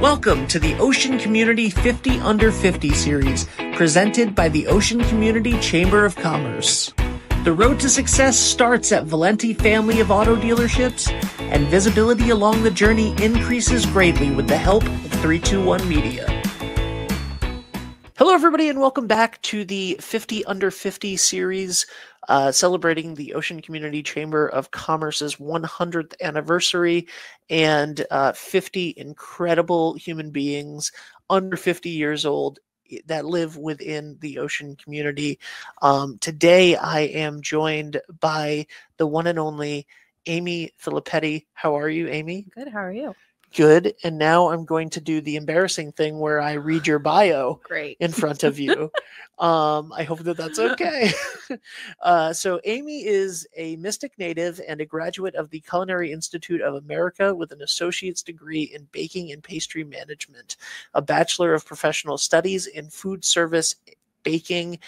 Welcome to the Ocean Community 50 Under 50 series, presented by the Ocean Community Chamber of Commerce. The road to success starts at Valenti family of auto dealerships, and visibility along the journey increases greatly with the help of 321 Media. Hello, everybody, and welcome back to the 50 Under 50 series, celebrating the Ocean Community Chamber of Commerce's 100th anniversary and 50 incredible human beings under 50 years old that live within the ocean community. Today, I am joined by the one and only Aimee Filippetti. How are you, Aimee? Good. How are you? Good. And now I'm going to do the embarrassing thing where I read your bio in front of you. I hope that that's okay. So Aimee is a Mystic native and a graduate of the Culinary Institute of America with an associate's degree in baking and pastry management, a bachelor of professional studies in food service baking.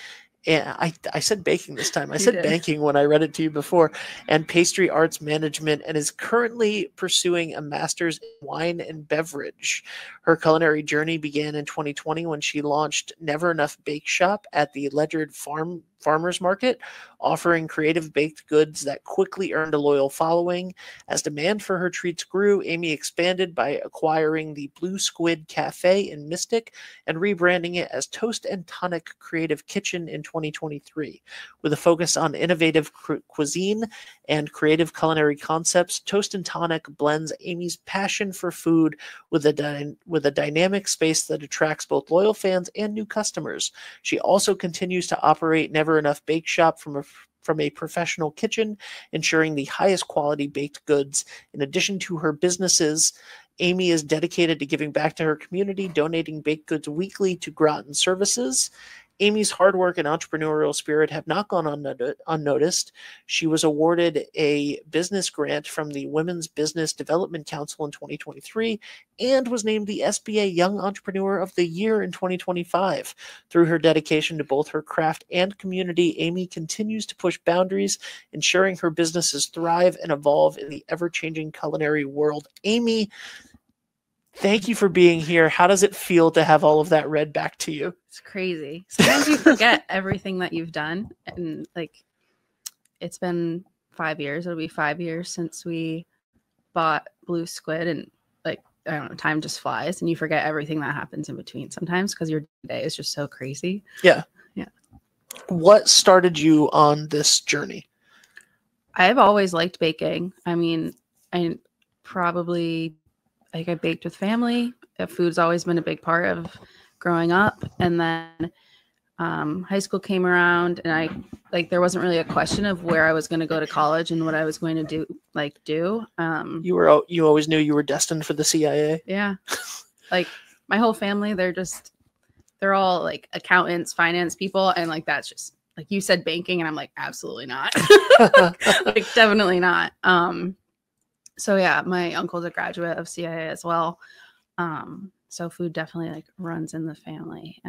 And I said baking this time. I said banking when I read it to you before, and pastry arts management, and is currently pursuing a master's in wine and beverage. Her culinary journey began in 2020 when she launched Never Enough Bake Shop at the Ledyard Farmers Market, offering creative baked goods that quickly earned a loyal following. As demand for her treats grew, Aimee expanded by acquiring the Blue Squid Cafe in Mystic and rebranding it as Toast Tonic Creative Kitchen in 2023. With a focus on innovative cuisine and creative culinary concepts, Toast and Tonic blends Aimee's passion for food with a dynamic space that attracts both loyal fans and new customers. She also continues to operate Never Enough Bake Shop from a professional kitchen, ensuring the highest quality baked goods. In addition to her businesses, Aimee is dedicated to giving back to her community, donating baked goods weekly to Groton Services. Aimee's hard work and entrepreneurial spirit have not gone unnoticed. She was awarded a business grant from the Women's Business Development Council in 2023 and was named the SBA Young Entrepreneur of the Year in 2025. Through her dedication to both her craft and community, Aimee continues to push boundaries, ensuring her businesses thrive and evolve in the ever-changing culinary world. Aimee, thank you for being here. How does it feel to have all of that read back to you? It's crazy. Sometimes you forget everything that you've done. And it's been 5 years. It'll be 5 years since we bought Blue Squid. And I don't know, time just flies and you forget everything that happens in between sometimes because your day is just so crazy. Yeah. Yeah. What started you on this journey? I've always liked baking. I mean, I baked with family. Food's always been a big part of growing up. And then high school came around and there wasn't really a question of where I was going to go to college and what I was going to do. You always knew you were destined for the CIA. Yeah. My whole family, they're all accountants, finance people. And that's just you said banking. And I'm absolutely not. Definitely not. So yeah, my uncle's a graduate of CIA as well. So food definitely runs in the family.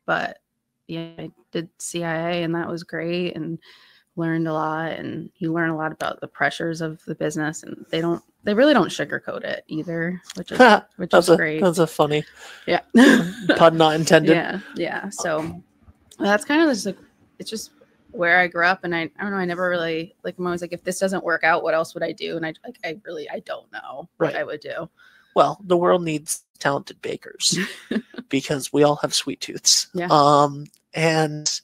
But yeah, I did CIA and that was great and learned a lot. And you learn a lot about the pressures of the business, and they really don't sugarcoat it either, which is great. That's a funny, yeah, pun not intended. Yeah. So that's kind of just it's just where I grew up, and I don't know. I never really I'm always if this doesn't work out, what else would I do? And I don't know what I would do. Well, the world needs talented bakers because we all have sweet tooths. Yeah. And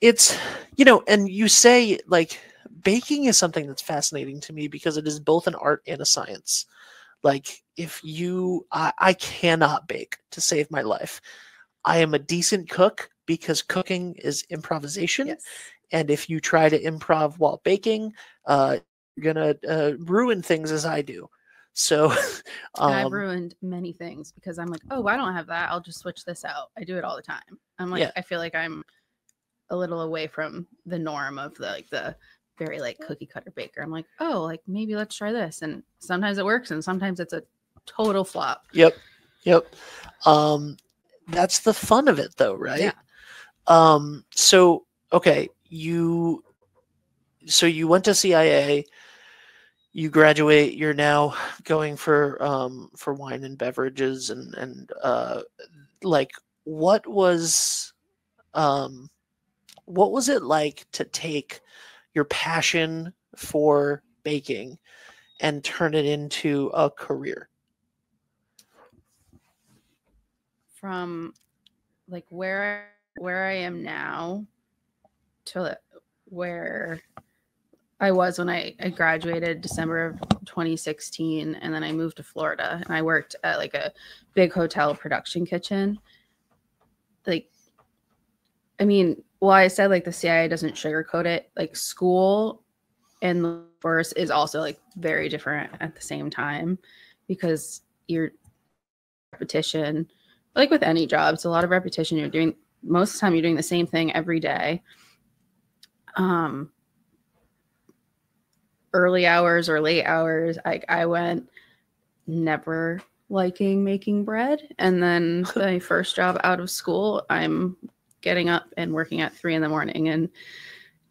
it's and you say baking is something that's fascinating to me because it is both an art and a science. I cannot bake to save my life. I am a decent cook because cooking is improvisation. Yes. And if you try to improv while baking, you're going to ruin things as I do. So I've ruined many things because I'm oh, I don't have that. I'll just switch this out. I do it all the time. I'm I feel like I'm a little away from the norm of the very cookie cutter baker. I'm oh, maybe let's try this. And sometimes it works and sometimes it's a total flop. Yep. That's the fun of it though, right? Yeah. So, okay. So you went to CIA. you graduate, you're now going for wine and beverages and like what was it like to take your passion for baking and turn it into a career? From like where I am now to where I was when I graduated December of 2016, and then I moved to Florida and I worked at like a big hotel production kitchen. Like, I mean, well, I said like the CIA doesn't sugarcoat it. Like school and the workforce is also like very different at the same time, because you're repetition, like with any job, it's a lot of repetition. You're doing most of the time, you're doing the same thing every day. Early hours or late hours. I went never liking making bread. And then my first job out of school, I'm getting up and working at 3 a.m. and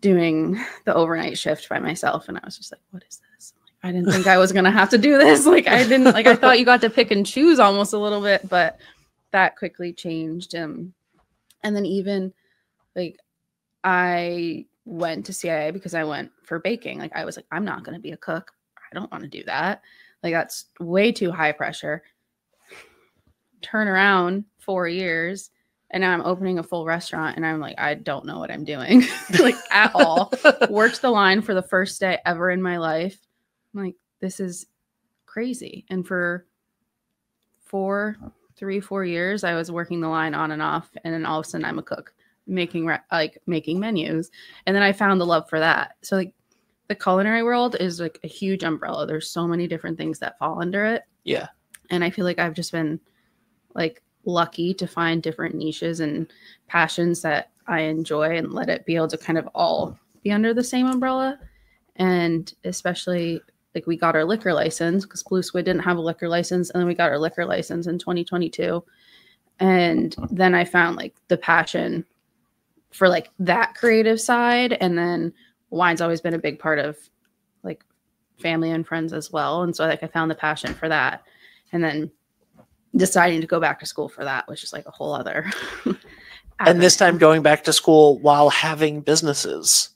doing the overnight shift by myself. And I was just like, what is this? I didn't think I was going to have to do this. Like I thought you got to pick and choose almost a little bit, but that quickly changed. And then even like I went to CIA because I went for baking. Like I was like, I'm not going to be a cook. I don't want to do that. Like that's way too high pressure. Turn around 4 years and now I'm opening a full restaurant and I'm like, I don't know what I'm doing like at all. Worked the line for the first day ever in my life. I'm like, this is crazy. And for 4 years, I was working the line on and off. And then all of a sudden I'm a cook making menus. And then I found the love for that. So like the culinary world is like a huge umbrella. There's so many different things that fall under it. Yeah. And I feel like I've just been like lucky to find different niches and passions that I enjoy and let it be able to kind of all be under the same umbrella. And especially like we got our liquor license because Blue Squid didn't have a liquor license. And then we got our liquor license in 2022. And then I found like the passion for like that creative side. And then wine's always been a big part of like family and friends as well. And so like I found the passion for that. And then deciding to go back to school for that was just like a whole other. And this time going back to school while having businesses.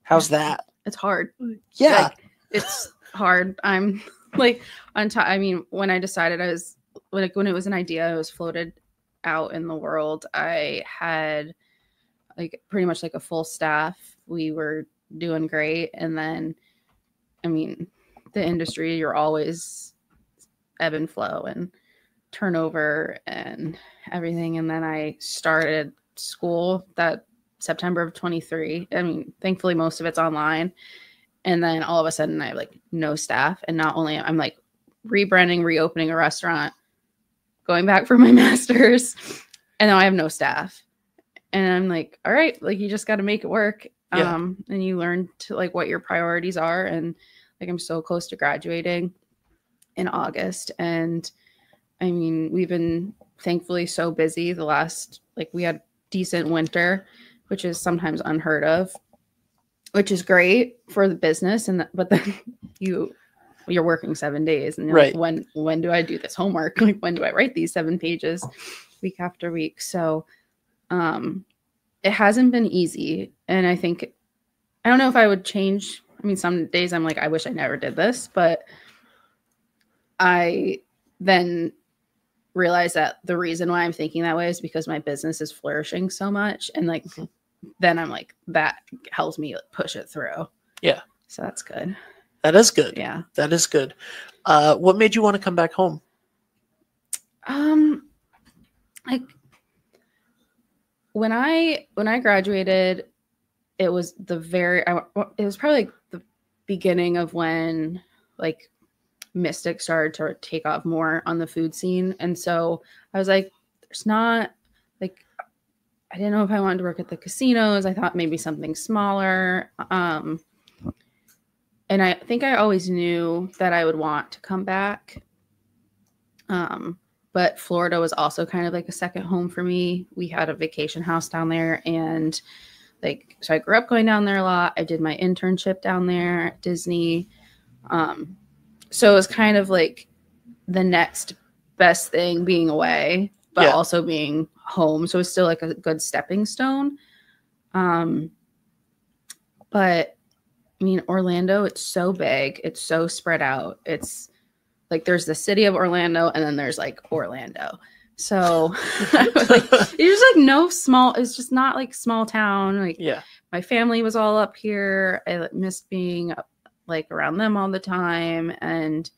How's that? It's hard. Yeah. Like, it's hard. I'm like on top. I mean, when I decided when it was an idea, it was floated out in the world. I had like pretty much like a full staff. We were doing great. And then, I mean, the industry, you're always ebb and flow and turnover and everything. And then I started school that September of 23. I mean, thankfully most of it's online. And then all of a sudden I have like no staff. And not only I'm like rebranding, reopening a restaurant, going back for my master's, and now I have no staff. And I'm like, all right, like you just got to make it work. Yeah. And you learn to like what your priorities are. And like, I'm so close to graduating in August. And I mean, we've been thankfully so busy the last, like we had decent winter, which is sometimes unheard of, which is great for the business. But then you're working 7 days and you're right. Like, when do I do this homework? Like, when do I write these 7 pages week after week? So, it hasn't been easy. And I don't know if I would change. I mean, some days I'm like, I wish I never did this, but I then realized that the reason why I'm thinking that way is because my business is flourishing so much. And like, then I'm like, that helps me push it through. Yeah. So that's good. That is good. Yeah. That is good. What made you want to come back home? Like when I graduated, it was it was probably like the beginning of when like Mystic started to take off more on the food scene. And so I was like, there's not like, I didn't know if I wanted to work at the casinos. I thought maybe something smaller. And I think I always knew that I would want to come back. But Florida was also kind of like a second home for me. We had a vacation house down there, and like, so I grew up going down there a lot. I did my internship down there at Disney. So it was kind of like the next best thing being away, but also being home. So it's still like a good stepping stone. But I mean, Orlando, it's so big. It's so spread out. It's like there's the city of Orlando and then there's like Orlando. So like, it's just like no small, it's just not like small town. Like my family was all up here. I missed being like around them all the time. And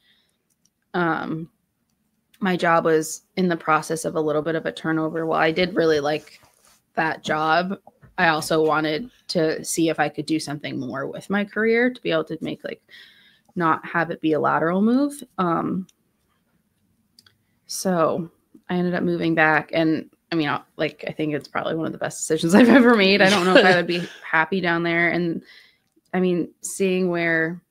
my job was in the process of a little bit of a turnover. While I did really like that job, I also wanted to see if I could do something more with my career to be able to make like not have it be a lateral move. So I ended up moving back, and I mean, like, I think it's probably one of the best decisions I've ever made. I don't know if I would be happy down there. And I mean, seeing where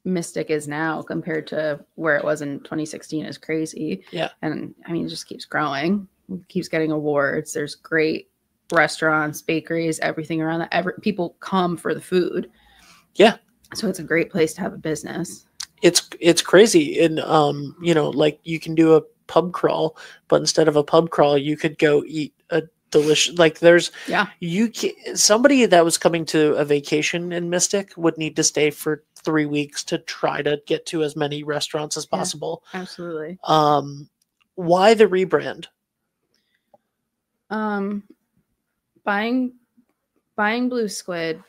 Mystic is now compared to where it was in 2016 is crazy. Yeah. And I mean, it just keeps growing. It keeps getting awards. There's great restaurants, bakeries, everything around that. People come for the food. Yeah. So it's a great place to have a business. It's crazy. And, you know, like you can do a pub crawl, but instead of a pub crawl, you could go eat a delicious, like there's, somebody that was coming to a vacation in Mystic would need to stay for 3 weeks to try to get to as many restaurants as possible. Absolutely. Why the rebrand? Buying Blue Squid,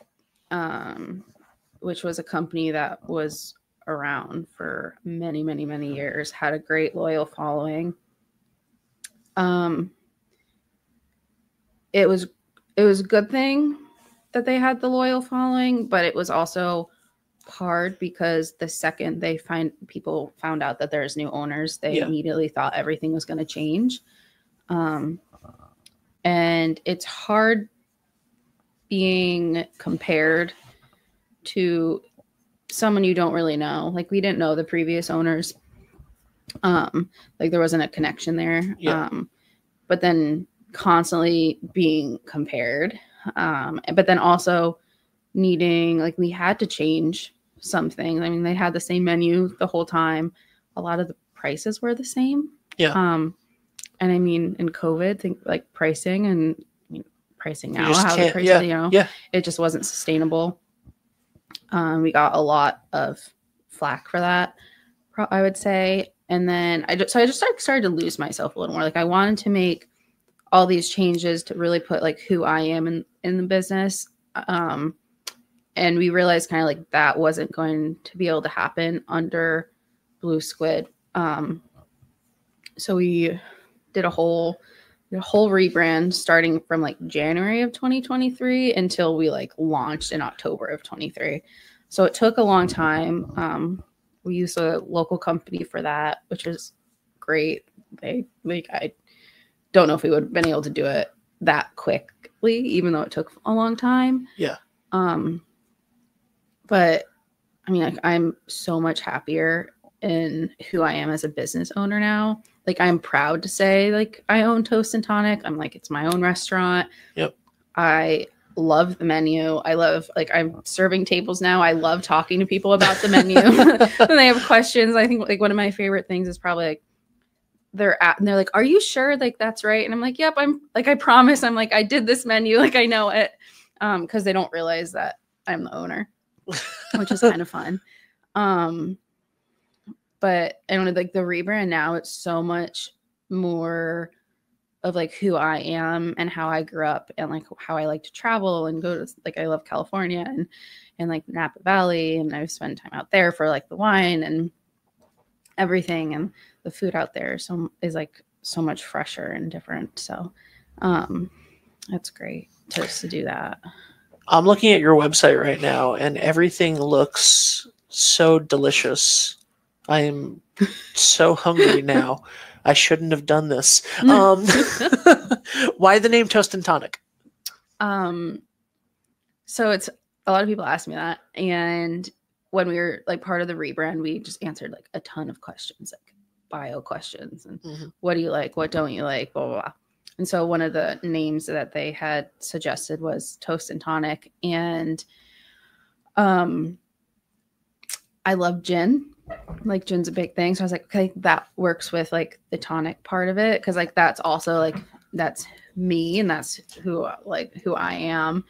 which was a company that was around for many, many, many years, had a great loyal following. It was a good thing that they had the loyal following, but it was also hard because the second people found out that there's new owners, they immediately thought everything was going to change. And it's hard being compared to someone you don't really know. Like, we didn't know the previous owners. Like, there wasn't a connection there. But then constantly being compared. But then also needing, like, we had to change some things. I mean, they had the same menu the whole time. A lot of the prices were the same. And I mean, in COVID, think like pricing and pricing now, how the price, it just wasn't sustainable. We got a lot of flack for that, I would say. And then I just started to lose myself a little more. Like, I wanted to make all these changes to really put like who I am in the business. And we realized kind of like that wasn't going to be able to happen under Blue Squid. So we did a whole rebrand starting from like January of 2023 until we like launched in October of 23. So it took a long time. We used a local company for that, which is great. I don't know if we would have been able to do it that quickly, even though it took a long time. But I mean, like, I'm so much happier in who I am as a business owner now. Like, I'm proud to say, like, I own Toast and Tonic. I'm like, it's my own restaurant. I love the menu. I love, like, I'm serving tables now. I love talking to people about the menu. When they have questions, I think like one of my favorite things is probably like they're like, are you sure like that's right? And I'm like, yep, I'm like, I promise. I'm like, I did this menu. Like, I know it. Because they don't realize that I'm the owner, which is kind of fun. But I don't know, like the rebrand now, it's so much more of like who I am and how I grew up and like how I like to travel and go to, like, I love California and like Napa Valley, and I've spent time out there for like the wine and everything, and the food out there is like so much fresher and different. So that's great to do that. I'm looking at your website right now and everything looks so delicious. I am so hungry now. I shouldn't have done this. Why the name Toast and Tonic? So it's, a lot of people ask me that. And when we were like part of the rebrand, we just answered like a ton of questions, like bio questions and what do you like? What don't you like? Blah, blah, blah. And so one of the names that they had suggested was Toast and Tonic. And I love gin. Like gin's a big thing. So I was like, okay, that works with like the tonic part of it. Cause like that's also like that's me and that's who I am.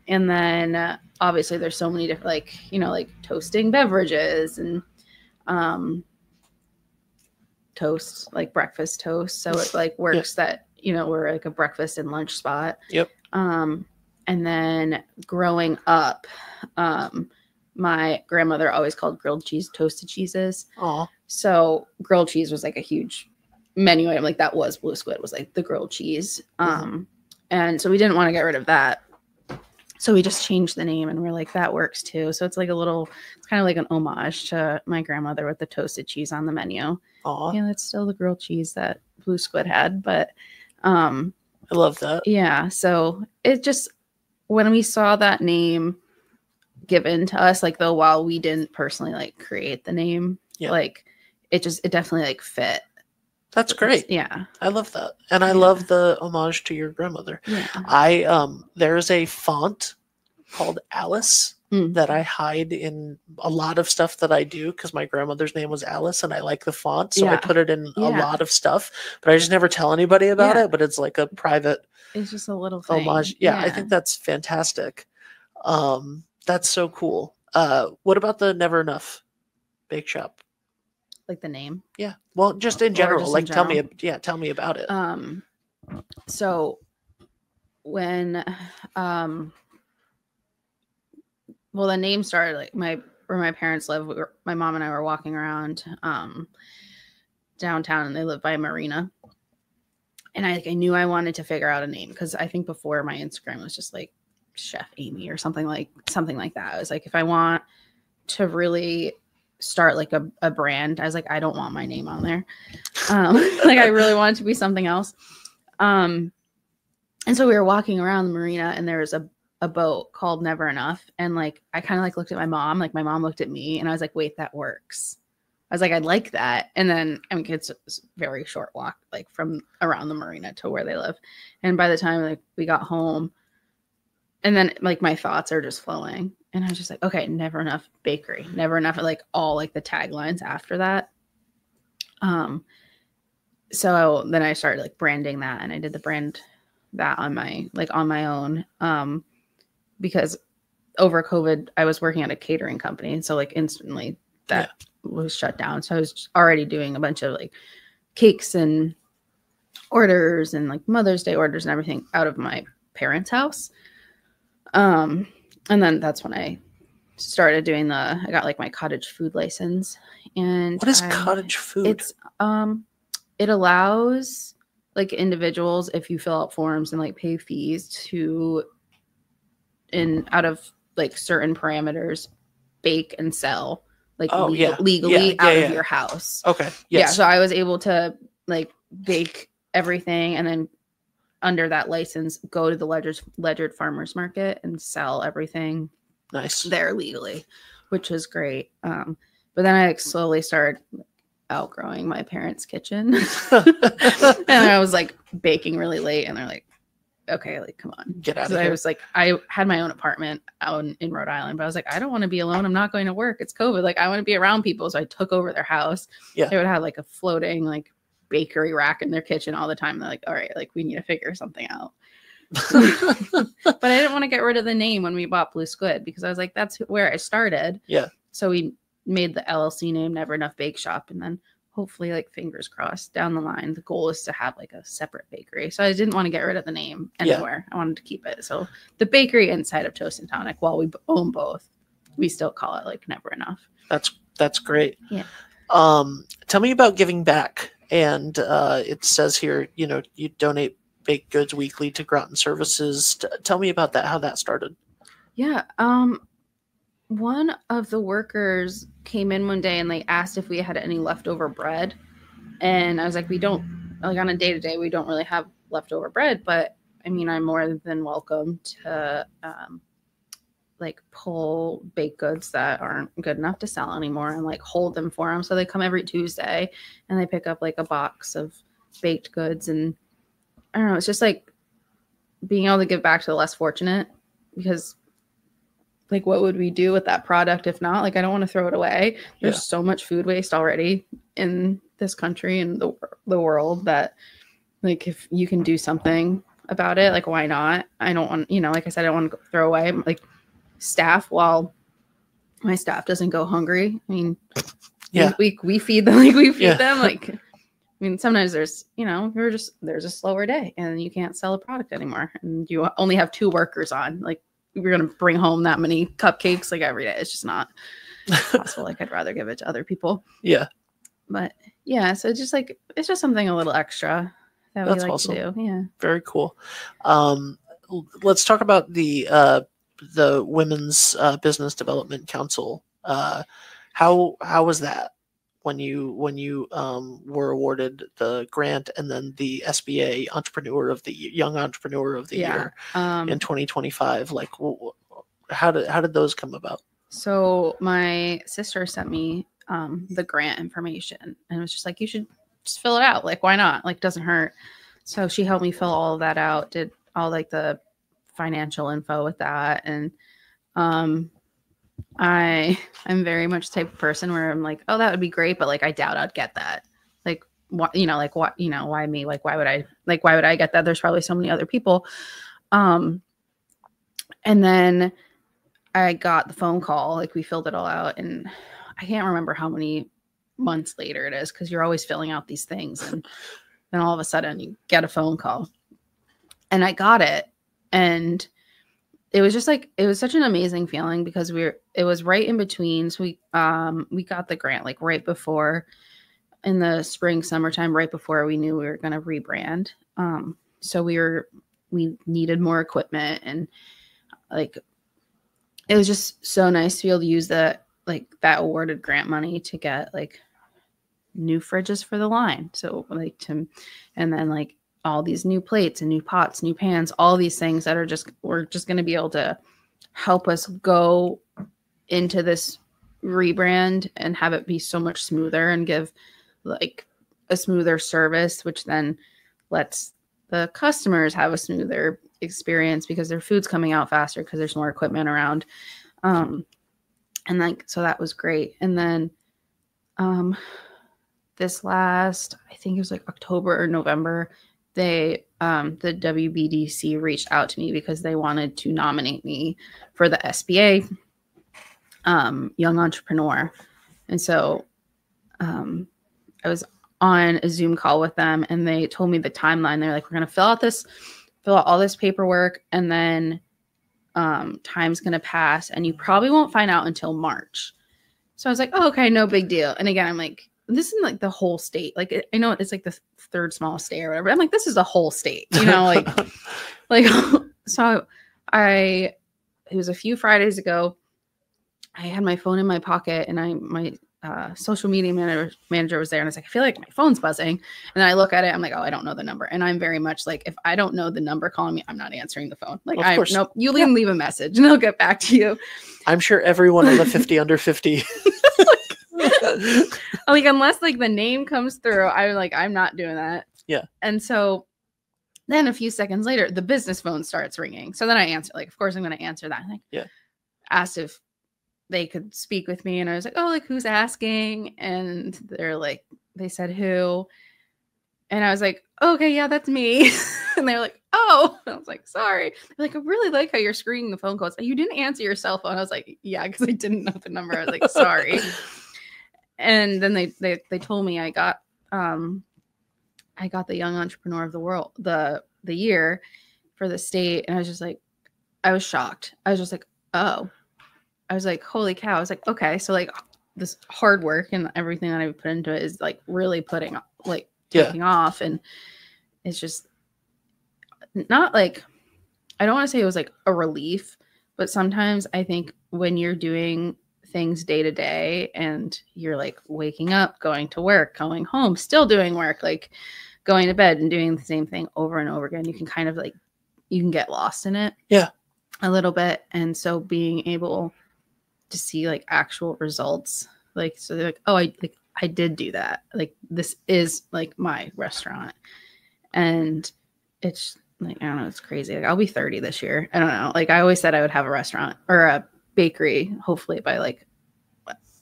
And then obviously there's so many different like, like toasting beverages and toast, like breakfast toast. So it like works that, we're like a breakfast and lunch spot. Yep. And then growing up, my grandmother always called grilled cheese toasted cheeses. Aww. So grilled cheese was like a huge menu item. Like that was Blue Squid, was like the grilled cheese. And so we didn't want to get rid of that. So we just changed the name and we're like, that works too. So it's like it's kind of like an homage to my grandmother with the toasted cheese on the menu. Aww. Yeah, that's still the grilled cheese that Blue Squid had. But I love that. Yeah. So it just, when we saw that name given to us, like though while we didn't personally like create the name, like it definitely like fit. That's great. Yeah. I love that. And I love the homage to your grandmother. Yeah. There's a font called Alice that I hide in a lot of stuff that I do because my grandmother's name was Alice and I like the font. So I put it in a lot of stuff, but I just never tell anybody about it. But it's like a private, it's just a little thing. Homage. Yeah, I think that's fantastic. That's so cool. What about the Never Enough Bake Shop? Like the name? Yeah. Well, just in general. Just like in general? tell me about it. So when well, the name started like where my parents live. My mom and I were walking around downtown, and they live by a marina. And I knew I wanted to figure out a name because I think before my Instagram was just like Chef Aimee or something like that. I was like, if I want to really start like a brand, I was like, I don't want my name on there. Like I really wanted to be something else. And so we were walking around the marina, and there was a boat called Never Enough. And like, I kind of like looked at my mom, like my mom looked at me, and I was like, wait, that works. I was like, I'd like that. And then, I mean, it's a very short walk, like from around the marina to where they live. And by the time like we got home, and then like my thoughts are just flowing, and I was just like, okay, Never Enough Bakery, Never Enough, like all like the taglines after that. So then I started like branding that, and I did the brand that on my own. Because over COVID, I was working at a catering company. And so like instantly that was shut down. So I was already doing a bunch of like cakes and orders and like Mother's Day orders and everything out of my parents' house. And then that's when I started doing I got like my cottage food license. And what is cottage food? It's, it allows like individuals, if you fill out forms and like pay fees to, out of like certain parameters, bake and sell like legally out of your house. Okay. Yes. Yeah. So I was able to like bake everything, and then under that license, go to the Ledyard Farmers Market and sell everything. Nice. There legally, which was great. But then I like slowly started outgrowing my parents' kitchen, and I was like baking really late, and they're like, okay, like, come on, get out of here. I was like, I had my own apartment out in Rhode Island, but I was like, I don't want to be alone. I'm not going to work. It's COVID. Like, I want to be around people. So I took over their house. Yeah. They would have like a floating like bakery rack in their kitchen all the time. They're like, all right, like we need to figure something out. But I didn't want to get rid of the name when we bought Blue Squid, because I was like, that's where I started. Yeah. So we made the LLC name Never Enough Bake Shop, and then hopefully, like fingers crossed, down the line, the goal is to have like a separate bakery. So I didn't want to get rid of the name anywhere. I wanted to keep it. So the bakery inside of Toast and Tonic, while we own both, we still call it like Never Enough. That's great. Yeah. Tell me about giving back. And it says here, you donate baked goods weekly to Groton Services. Tell me about that, how that started. Yeah. One of the workers came in one day and they asked if we had any leftover bread. And I was like, we don't, like on a day-to-day, we don't really have leftover bread, but I mean, I'm more than welcome to like pull baked goods that aren't good enough to sell anymore and like hold them for them. So they come every Tuesday and they pick up like a box of baked goods. And I don't know, it's just like being able to give back to the less fortunate, because like, what would we do with that product if not? Like, I don't want to throw it away. There's so much food waste already in this country and the world that, like, if you can do something about it, like, why not? I don't want, like I said, I don't want to throw away, like, staff while my staff doesn't go hungry. I mean, we feed them, like, we feed them, like, I mean, sometimes there's, there's a slower day and you can't sell a product anymore and you only have 2 workers on, like, we're going to bring home that many cupcakes, like, every day. It's just not possible. Like, I'd rather give it to other people. Yeah. But yeah, so it's just something a little extra that we like to do. Yeah. Very cool. Let's talk about the Women's Business Development Council. How was that when you were awarded the grant and then the SBA Young Entrepreneur of the Year in 2025? Like, how did those come about? So my sister sent me the grant information and it was just like, you should just fill it out. Like, why not? Like, doesn't hurt. So she helped me fill all of that out, did all like the financial info with that. And I'm very much the type of person where I'm like, oh, that would be great, but like, I doubt I'd get that. Like, what, why me? Like, why would I get that? There's probably so many other people. And then I got the phone call, like, we filled it all out, and I can't remember how many months later it is, because you're always filling out these things, and then all of a sudden you get a phone call, and I got it, and it was just like, it was such an amazing feeling because it was right in between. So we got the grant like right before, in the spring, summertime, right before we knew we were going to rebrand. So we needed more equipment, and like, it was just so nice to be able to use that awarded grant money to get like new fridges for the line. So like and then like all these new plates and new pots, new pans, all these things that we're just going to be able to help us go into this rebrand and have it be so much smoother and give like a smoother service, which then lets the customers have a smoother experience because their food's coming out faster because there's more equipment around. And like, so that was great. And then this last, I think it was like October or November, the WBDC reached out to me because they wanted to nominate me for the SBA Young Entrepreneur. And so I was on a Zoom call with them, and they told me the timeline. They're like, we're going to fill out all this paperwork, and then time's going to pass, and you probably won't find out until March. So I was like, oh, okay, no big deal. And again, I'm like, this isn't like the whole state. Like, I know it's like the 3rd smallest state or whatever. I'm like, this is the whole state, like, so it was a few Fridays ago. I had my phone in my pocket, and my social media manager was there, and I was like, I feel like my phone's buzzing. And then I look at it, I'm like, oh, I don't know the number. And I'm very much like, if I don't know the number calling me, I'm not answering the phone. Like, nope, you leave a message and I'll get back to you. I'm sure everyone in the 50 under 50. Like, unless like the name comes through, I'm not doing that. Yeah. And so then a few seconds later, the business phone starts ringing. So then I answer, like, of course I'm going to answer that. Like, asked if they could speak with me, and I was like, oh, like, who's asking? And they said who, and I was like, oh, okay, yeah, that's me. And they're like, oh, and I was like, sorry. They're like, I really like how you're screening the phone calls. You didn't answer your cell phone. I was like, yeah, because I didn't know the number. I was like, sorry. And then they told me I got the Young Entrepreneur of the World, the year for the state. And I was just like, I was shocked. I was just like, oh, I was like, holy cow. I was like, okay. So like this hard work and everything that I put into it is like really taking off. And it's just not like, I don't want to say it was like a relief, but sometimes I think when you're doing things day to day and you're like waking up, going to work, going home, still doing work, like going to bed and doing the same thing over and over again, you can kind of like, you can get lost in it a little bit. And so being able to see like actual results, like, so they're like, oh, I did do that. Like, this is like my restaurant. And it's like, I don't know, it's crazy. Like, I'll be 30 this year. I don't know. Like, I always said I would have a restaurant or a bakery, hopefully by like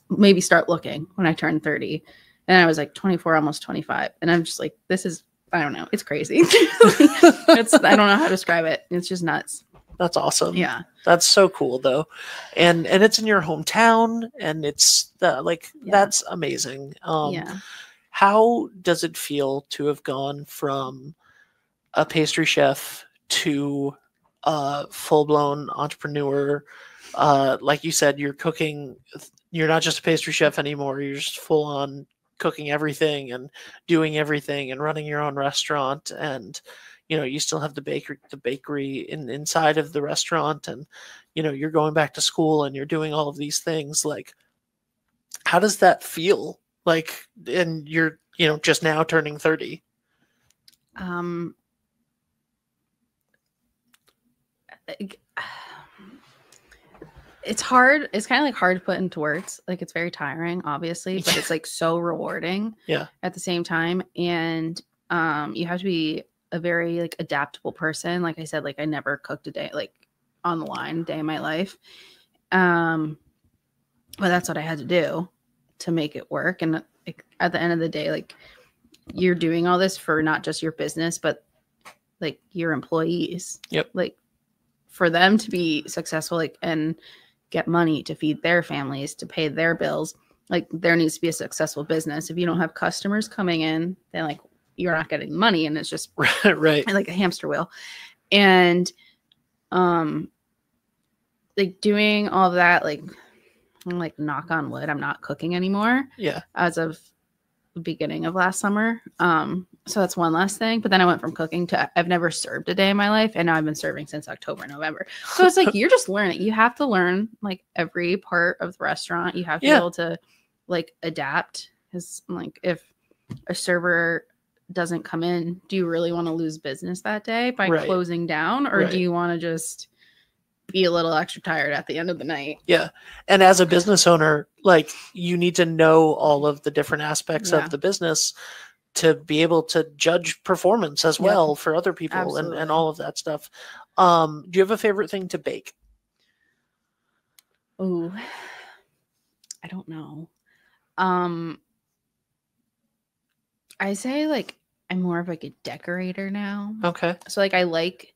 maybe start looking when I turn 30. And I was like 24, almost 25. And I'm just like, this is, I don't know. It's crazy. I don't know how to describe it. It's just nuts. That's awesome. Yeah. That's so cool though. And it's in your hometown, and it's that's amazing. How does it feel to have gone from a pastry chef to a full-blown entrepreneur? Like you said, you're cooking, you're not just a pastry chef anymore. You're just full on cooking everything and doing everything and running your own restaurant. And, you still have the bakery inside of the restaurant, and, you're going back to school and you're doing all of these things. Like, how does that feel? Like, and you're, just now turning 30. It's hard. It's kind of like hard to put into words. Like, it's very tiring, obviously, but it's like so rewarding. Yeah. At the same time. And you have to be a very like adaptable person. Like I said, like I never cooked a day like on the line day in my life. But that's what I had to do to make it work. And like, at the end of the day, like you're doing all this for not just your business, but like your employees. Yep. Like for them to be successful, like, and get money to feed their families, to pay their bills. Like there needs to be a successful business. If you don't have customers coming in, then like you're not getting money, and it's just right. Like a hamster wheel. And like doing all of that, like I'm like, knock on wood, I'm not cooking anymore. Yeah. As of the beginning of last summer. So that's one less thing. But then I went from cooking to I've never served a day in my life, and now I've been serving since October, November. So it's like you're just learning. You have to learn like every part of the restaurant. You have to be able to like adapt. Because like if a server doesn't come in, do you really want to lose business that day by closing down, or do you want to just be a little extra tired at the end of the night? Yeah. And as a business owner, like you need to know all of the different aspects of the business to be able to judge performance as well for other people and all of that stuff. Do you have a favorite thing to bake? Oh, I don't know. I say like I'm more of like a decorator now. Okay. So like I like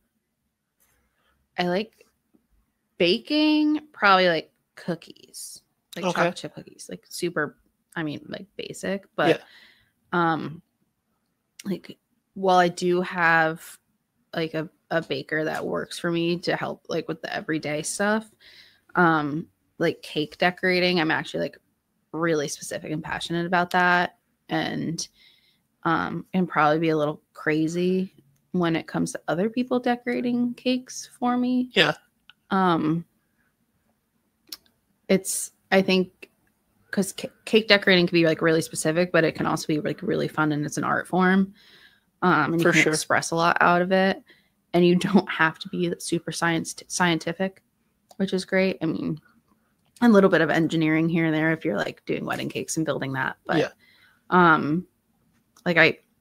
baking, probably like cookies, like chocolate chip cookies, like super, I mean, like basic, but like while I do have like a baker that works for me to help like with the everyday stuff, like cake decorating, I'm actually like really specific and passionate about that, and probably be a little crazy when it comes to other people decorating cakes for me. Yeah. It's, I think, because cake decorating can be like really specific, but it can also be like really fun, and it's an art form. And you can express a lot out of it, and you don't have to be super scientific, which is great. I mean, a little bit of engineering here and there if you're like doing wedding cakes and building that, but like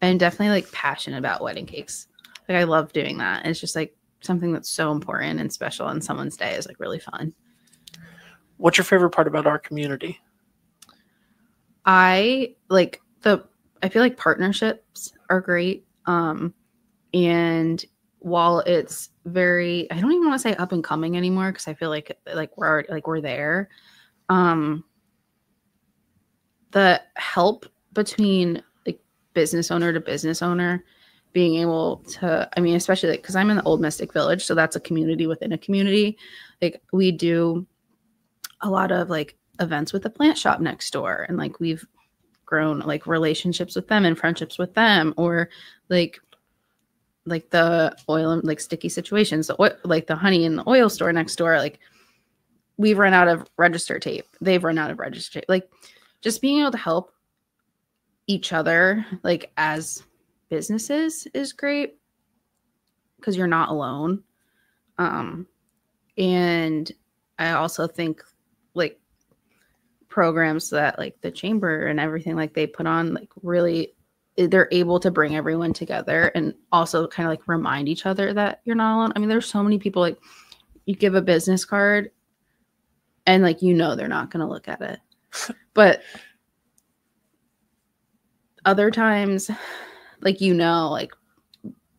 I'm definitely like passionate about wedding cakes. Like I love doing that. It's just like something that's so important and special, and someone's day is like really fun. What's your favorite part about our community? I feel like partnerships are great. And while it's very, I don't even want to say up and coming anymore, because I feel like we're already, like we're there. The help between like business owner to business owner, being able to, I mean, especially like, because I'm in the Old Mystic Village, so that's a community within a community. Like we do a lot of like events with the plant shop next door, and like we've grown like relationships with them and friendships with them, or like the oil and like sticky situations, like the honey and the oil store next door. Like we've run out of register tape, they've run out of register tape. Like just being able to help each other like as businesses is great, because you're not alone. And I also think like programs that like the chamber and everything like they put on, like really they're able to bring everyone together and also kind of like remind each other that you're not alone. I mean, there's so many people, like you give a business card and like, you know, they're not going to look at it. But other times, like, you know, like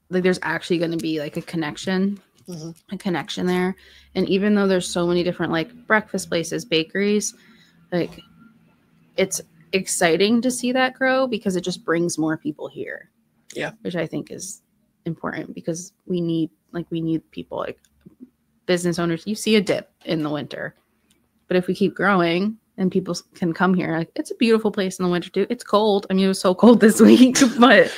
there's actually going to be like a connection there. And even though there's so many different like breakfast places, bakeries, like it's exciting to see that grow because it just brings more people here. Yeah. Which I think is important because we need people, like business owners. You see a dip in the winter, but if we keep growing and people can come here, like, it's a beautiful place in the winter too. It's cold. I mean, it was so cold this week, but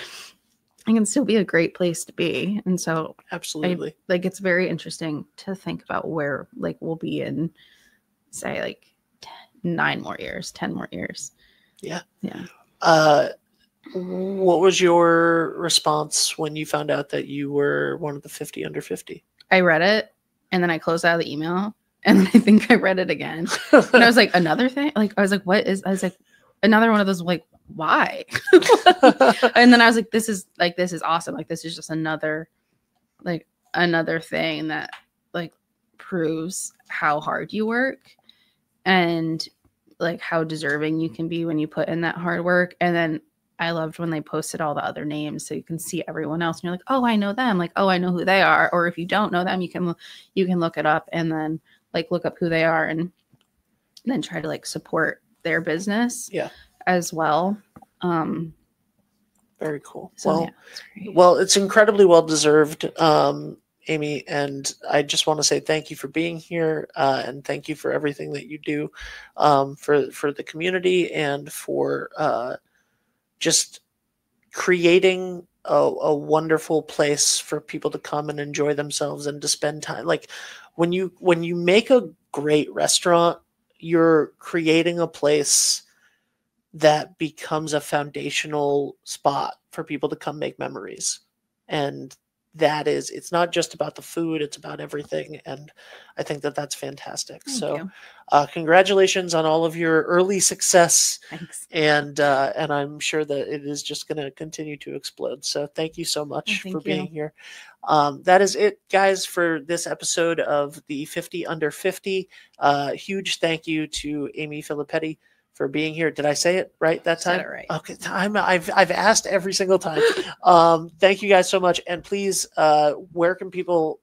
it can still be a great place to be. And so absolutely, it's very interesting to think about where like we'll be in, say, like 9 more years, 10 more years. Yeah. Yeah. What was your response when you found out that you were one of the 50 under 50? I read it and then I closed out the email and then I think I read it again. And I was like, another thing? Like, I was like, what is, I was like, another one of those, like, why? And then I was like, this is awesome. Like, this is just another thing that like proves how hard you work and like how deserving you can be when you put in that hard work. And then I loved when they posted all the other names so you can see everyone else and you're like, oh, I know them. Like, oh, I know who they are. Or if you don't know them, you can look it up and then like look up who they are and then try to like support their business as well. Very cool. So, well, it's incredibly well deserved, Aimee, and I just want to say thank you for being here, and thank you for everything that you do for the community and for just creating a wonderful place for people to come and enjoy themselves and to spend time. Like when you make a great restaurant, you're creating a place that becomes a foundational spot for people to come make memories. And it's not just about the food, it's about everything. And I think that that's fantastic. Thank you. Congratulations on all of your early success. Thanks. And I'm sure that it is just going to continue to explode. So thank you so much for being here. That is it, guys, for this episode of the 50 Under 50. Huge thank you to Aimee Filippetti for being here. Did I say it right that time? Said it right. Okay, I've asked every single time. Thank you guys so much, and please, where can people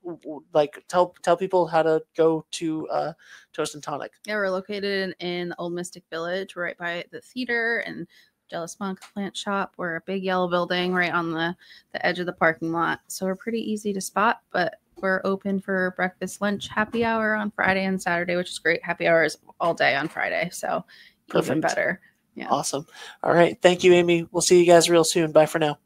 like tell people how to go to Toast and Tonic? Yeah, we're located in the Old Mystic Village. We're right by the theater and Jealous Monk Plant Shop. We're a big yellow building right on the edge of the parking lot, so we're pretty easy to spot. But we're open for breakfast, lunch, happy hour on Friday and Saturday, which is great. Happy hours all day on Friday, so. Perfect. Even better. Yeah. Awesome. All right. Thank you, Aimee. We'll see you guys real soon. Bye for now.